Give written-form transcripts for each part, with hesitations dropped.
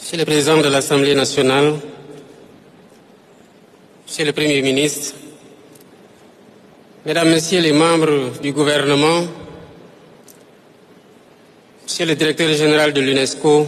Monsieur le Président de l'Assemblée nationale, Monsieur le Premier ministre, Mesdames, Messieurs les membres du gouvernement, Monsieur le Directeur général de l'UNESCO,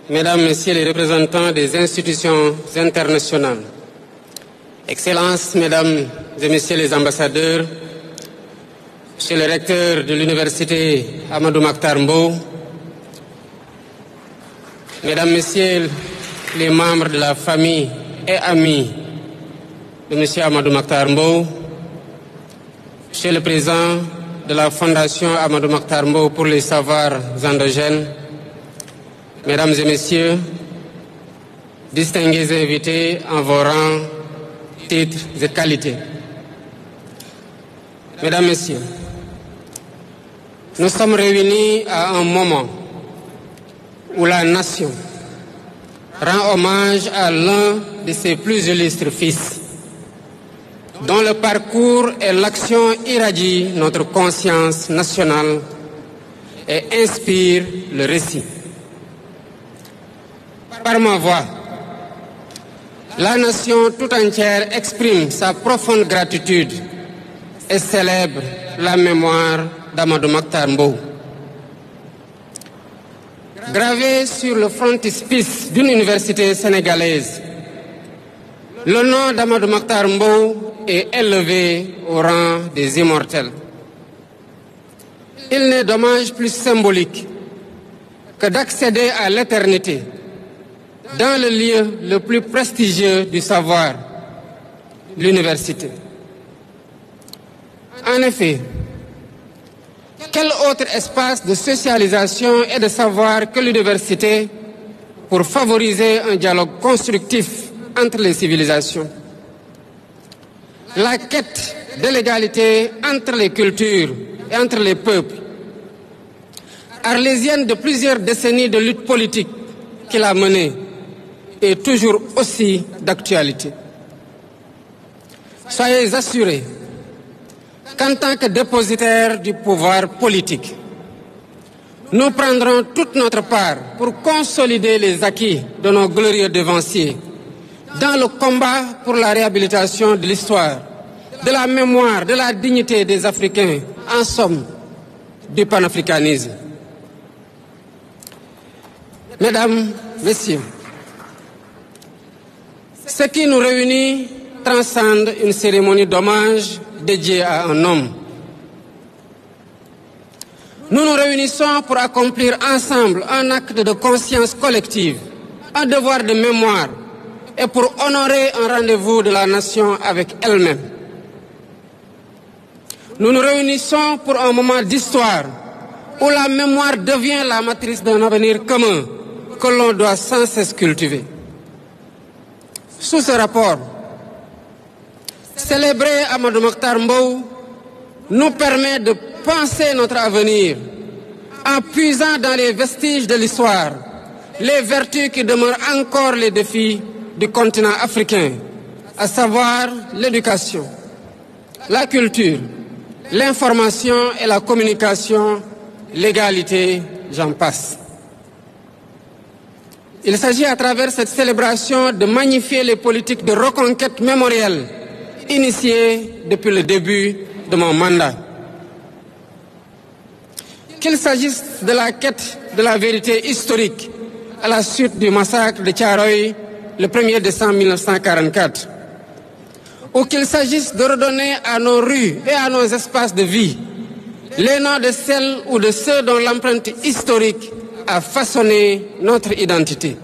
Mesdames, Messieurs les représentants des institutions internationales, Excellences, Mesdames et Messieurs les ambassadeurs, Monsieur le recteur de l'Université Amadou Mahtar Mbow, Mesdames, Messieurs les membres de la famille et amis de M. Amadou Mahtar Mbow, Monsieur le Président de la Fondation Amadou Mahtar Mbow pour les savoirs endogènes, Mesdames et Messieurs, distingués invités en vos rangs, titres et qualités. Mesdames, Messieurs, nous sommes réunis à un moment où la nation rend hommage à l'un de ses plus illustres fils, dont le parcours et l'action irradient notre conscience nationale et inspirent le récit. Par ma voix, la nation tout entière exprime sa profonde gratitude et célèbre la mémoire d'Amadou Mahtar Mbow. Gravé sur le frontispice d'une université sénégalaise, le nom d'Amadou Mahtar Mbow est élevé au rang des immortels. Il n'est dommage plus symbolique que d'accéder à l'éternité dans le lieu le plus prestigieux du savoir, l'université. En effet, quel autre espace de socialisation et de savoir que l'université pour favoriser un dialogue constructif entre les civilisations? La quête de l'égalité entre les cultures et entre les peuples, arlésienne de plusieurs décennies de lutte politique qu'il a menée, est toujours aussi d'actualité. Soyez assurés qu'en tant que dépositaire du pouvoir politique, nous prendrons toute notre part pour consolider les acquis de nos glorieux devanciers dans le combat pour la réhabilitation de l'histoire, de la mémoire, de la dignité des Africains, en somme, du panafricanisme. Mesdames, Messieurs, ce qui nous réunit transcende une cérémonie d'hommage dédiée à un homme. Nous nous réunissons pour accomplir ensemble un acte de conscience collective, un devoir de mémoire et pour honorer un rendez-vous de la nation avec elle-même. Nous nous réunissons pour un moment d'histoire où la mémoire devient la matrice d'un avenir commun que l'on doit sans cesse cultiver. Sous ce rapport, célébrer Amadou Mahtar Mbow nous permet de penser notre avenir en puisant dans les vestiges de l'histoire les vertus qui demeurent encore les défis du continent africain, à savoir l'éducation, la culture, l'information et la communication, l'égalité, j'en passe. Il s'agit à travers cette célébration de magnifier les politiques de reconquête mémorielle initiées depuis le début de mon mandat. Qu'il s'agisse de la quête de la vérité historique à la suite du massacre de Thiaroye le 1er décembre 1944, ou qu'il s'agisse de redonner à nos rues et à nos espaces de vie les noms de celles ou de ceux dont l'empreinte historique a façonné notre identité.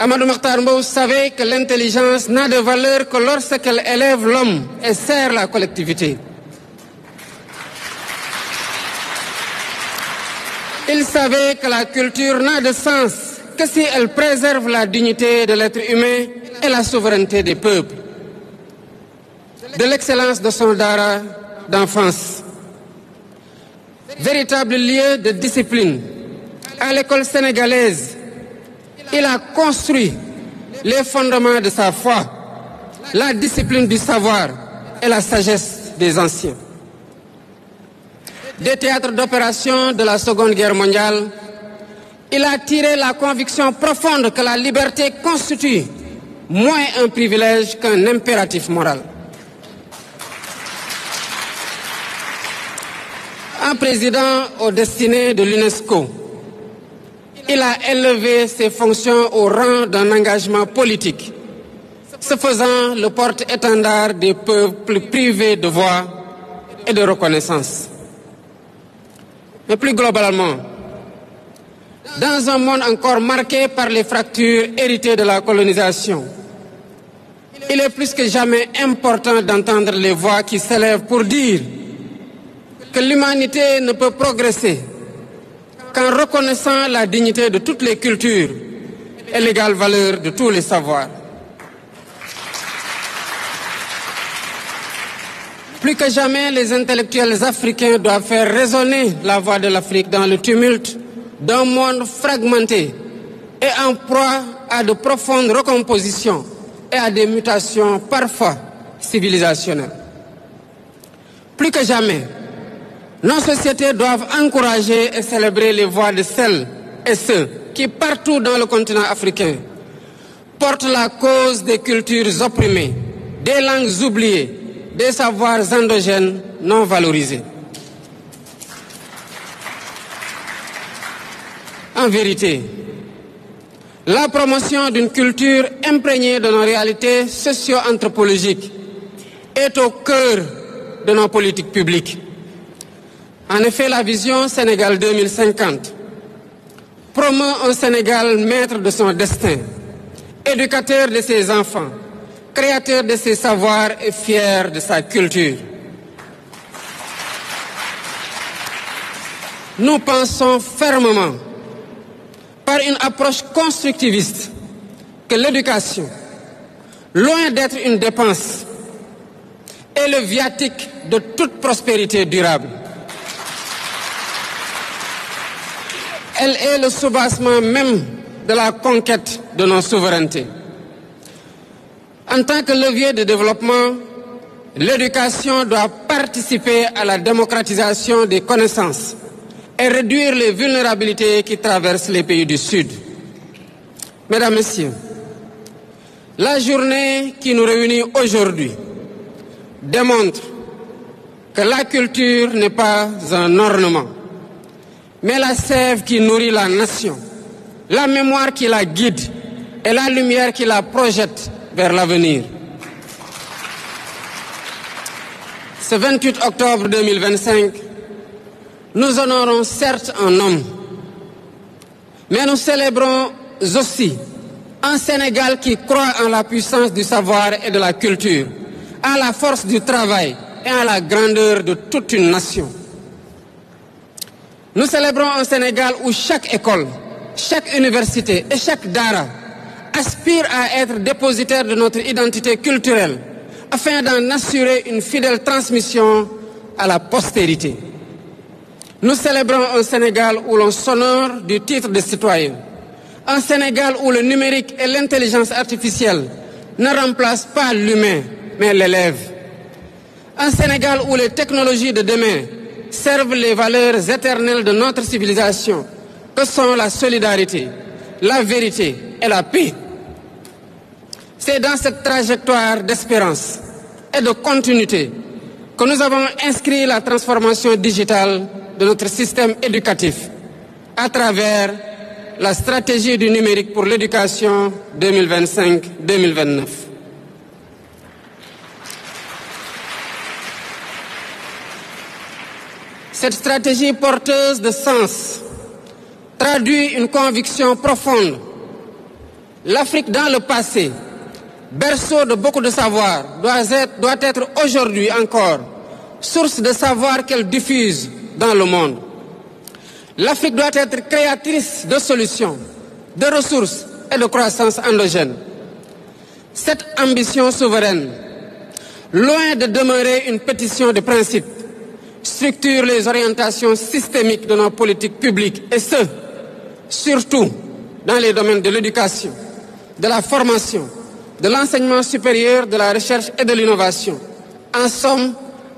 Amadou Mahtar Mbow savait que l'intelligence n'a de valeur que lorsqu'elle élève l'homme et sert la collectivité. Il savait que la culture n'a de sens que si elle préserve la dignité de l'être humain et la souveraineté des peuples. De l'excellence de son dara d'enfance, véritable lieu de discipline, à l'école sénégalaise, il a construit les fondements de sa foi, la discipline du savoir et la sagesse des anciens. des théâtres d'opération de la Seconde Guerre mondiale, il a tiré la conviction profonde que la liberté constitue moins un privilège qu'un impératif moral. En président aux destinées de l'UNESCO, il a élevé ses fonctions au rang d'un engagement politique, se faisant le porte-étendard des peuples privés de voix et de reconnaissance. Mais plus globalement, dans un monde encore marqué par les fractures héritées de la colonisation, il est plus que jamais important d'entendre les voix qui s'élèvent pour dire que l'humanité ne peut progresser qu'en reconnaissant la dignité de toutes les cultures et l'égale valeur de tous les savoirs. Plus que jamais, les intellectuels africains doivent faire résonner la voix de l'Afrique dans le tumulte d'un monde fragmenté et en proie à de profondes recompositions et à des mutations parfois civilisationnelles. Plus que jamais, nos sociétés doivent encourager et célébrer les voix de celles et ceux qui, partout dans le continent africain, portent la cause des cultures opprimées, des langues oubliées, des savoirs endogènes non valorisés. En vérité, la promotion d'une culture imprégnée de nos réalités socio-anthropologiques est au cœur de nos politiques publiques. En effet, la vision Sénégal 2050 promeut un Sénégal maître de son destin, éducateur de ses enfants, créateur de ses savoirs et fier de sa culture. Nous pensons fermement, par une approche constructiviste, que l'éducation, loin d'être une dépense, est le viatique de toute prospérité durable. Elle est le soubassement même de la conquête de nos souverainetés. En tant que levier de développement, l'éducation doit participer à la démocratisation des connaissances et réduire les vulnérabilités qui traversent les pays du Sud. Mesdames, Messieurs, la journée qui nous réunit aujourd'hui démontre que la culture n'est pas un ornement, mais la sève qui nourrit la nation, la mémoire qui la guide et la lumière qui la projette vers l'avenir. Ce 28 octobre 2025, nous honorons certes un homme, mais nous célébrons aussi un Sénégal qui croit en la puissance du savoir et de la culture, à la force du travail et à la grandeur de toute une nation. Nous célébrons un Sénégal où chaque école, chaque université et chaque dara aspire à être dépositaire de notre identité culturelle afin d'en assurer une fidèle transmission à la postérité. Nous célébrons un Sénégal où l'on s'honore du titre de citoyen, un Sénégal où le numérique et l'intelligence artificielle ne remplacent pas l'humain, mais l'élève. Un Sénégal où les technologies de demain servent les valeurs éternelles de notre civilisation, que sont la solidarité, la vérité et la paix. C'est dans cette trajectoire d'espérance et de continuité que nous avons inscrit la transformation digitale de notre système éducatif à travers la stratégie du numérique pour l'éducation 2025-2029. Cette stratégie porteuse de sens traduit une conviction profonde. L'Afrique dans le passé, berceau de beaucoup de savoir, doit être aujourd'hui encore source de savoir qu'elle diffuse dans le monde. L'Afrique doit être créatrice de solutions, de ressources et de croissance endogène. Cette ambition souveraine, loin de demeurer une pétition de principe, structure les orientations systémiques de nos politiques publiques et ce, surtout dans les domaines de l'éducation, de la formation, de l'enseignement supérieur, de la recherche et de l'innovation. En somme,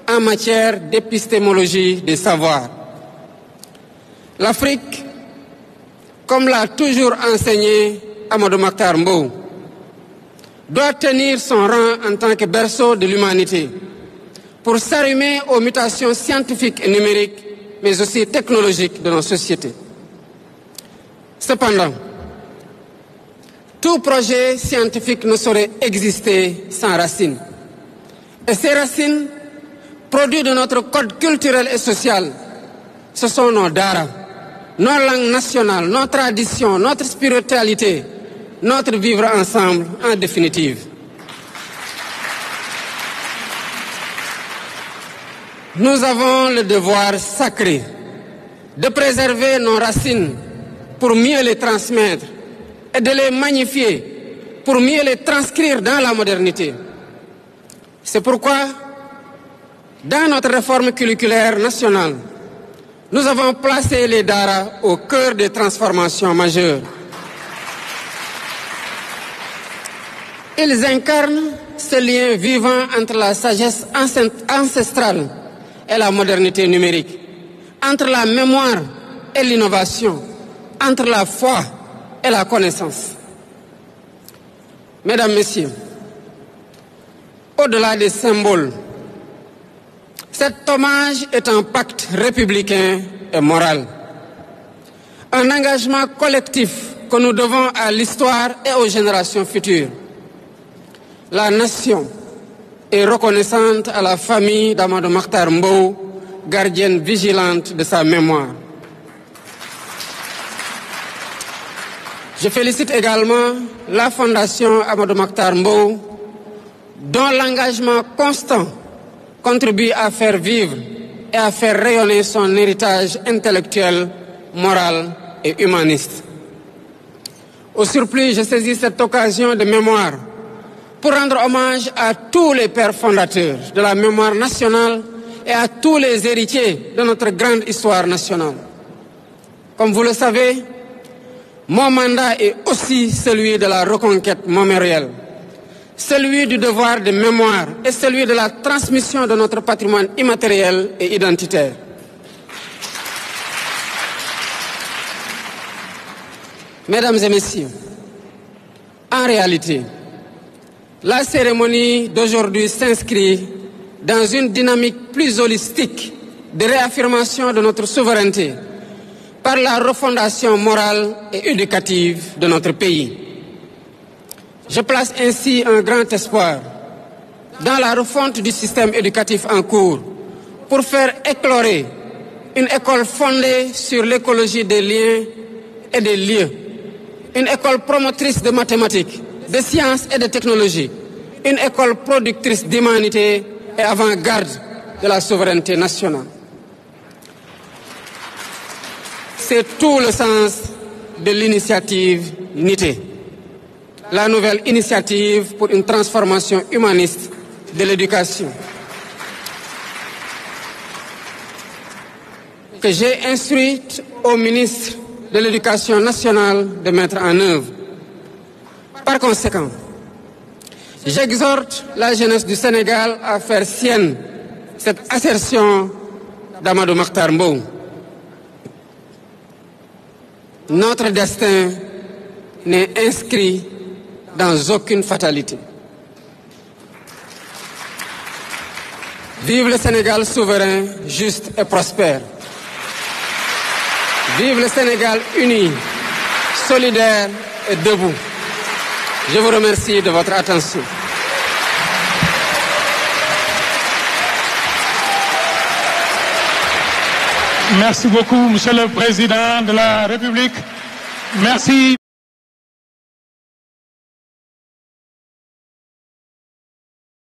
en matière d'épistémologie des savoirs. L'Afrique, comme l'a toujours enseigné Amadou Mahtar Mbow, doit tenir son rang en tant que berceau de l'humanité pour s'arrimer aux mutations scientifiques et numériques, mais aussi technologiques de nos sociétés. Cependant, tout projet scientifique ne saurait exister sans racines. Et ces racines, produits de notre code culturel et social, ce sont nos daras, nos langues nationales, nos traditions, notre spiritualité, notre vivre ensemble en définitive. Nous avons le devoir sacré de préserver nos racines pour mieux les transmettre et de les magnifier pour mieux les transcrire dans la modernité. C'est pourquoi, dans notre réforme curriculaire nationale, nous avons placé les daras au cœur des transformations majeures. Ils incarnent ce lien vivant entre la sagesse ancestrale et la modernité numérique, entre la mémoire et l'innovation, entre la foi et la connaissance. Mesdames, Messieurs, au-delà des symboles, cet hommage est un pacte républicain et moral, un engagement collectif que nous devons à l'histoire et aux générations futures. La nation est reconnaissante à la famille d'Amadou Mahtar Mbow, gardienne vigilante de sa mémoire. Je félicite également la Fondation Amadou Mahtar Mbow, dont l'engagement constant contribue à faire vivre et à faire rayonner son héritage intellectuel, moral et humaniste. Au surplus, je saisis cette occasion de mémoire pour rendre hommage à tous les pères fondateurs de la mémoire nationale et à tous les héritiers de notre grande histoire nationale. Comme vous le savez, mon mandat est aussi celui de la reconquête mémorielle, celui du devoir de mémoire et celui de la transmission de notre patrimoine immatériel et identitaire. Mesdames et messieurs, en réalité, la cérémonie d'aujourd'hui s'inscrit dans une dynamique plus holistique de réaffirmation de notre souveraineté par la refondation morale et éducative de notre pays. Je place ainsi un grand espoir dans la refonte du système éducatif en cours pour faire éclore une école fondée sur l'écologie des liens et des lieux, une école promotrice de mathématiques, de sciences et de technologies, une école productrice d'humanité et avant-garde de la souveraineté nationale. C'est tout le sens de l'initiative NITE, la nouvelle initiative pour une transformation humaniste de l'éducation, que j'ai instruite au ministre de l'Éducation nationale de mettre en œuvre. Par conséquent, j'exhorte la jeunesse du Sénégal à faire sienne cette assertion d'Amadou Mahtar Mbow. Notre destin n'est inscrit dans aucune fatalité. Vive le Sénégal souverain, juste et prospère. Vive le Sénégal uni, solidaire et debout. Je vous remercie de votre attention. Merci beaucoup, Monsieur le Président de la République. Merci.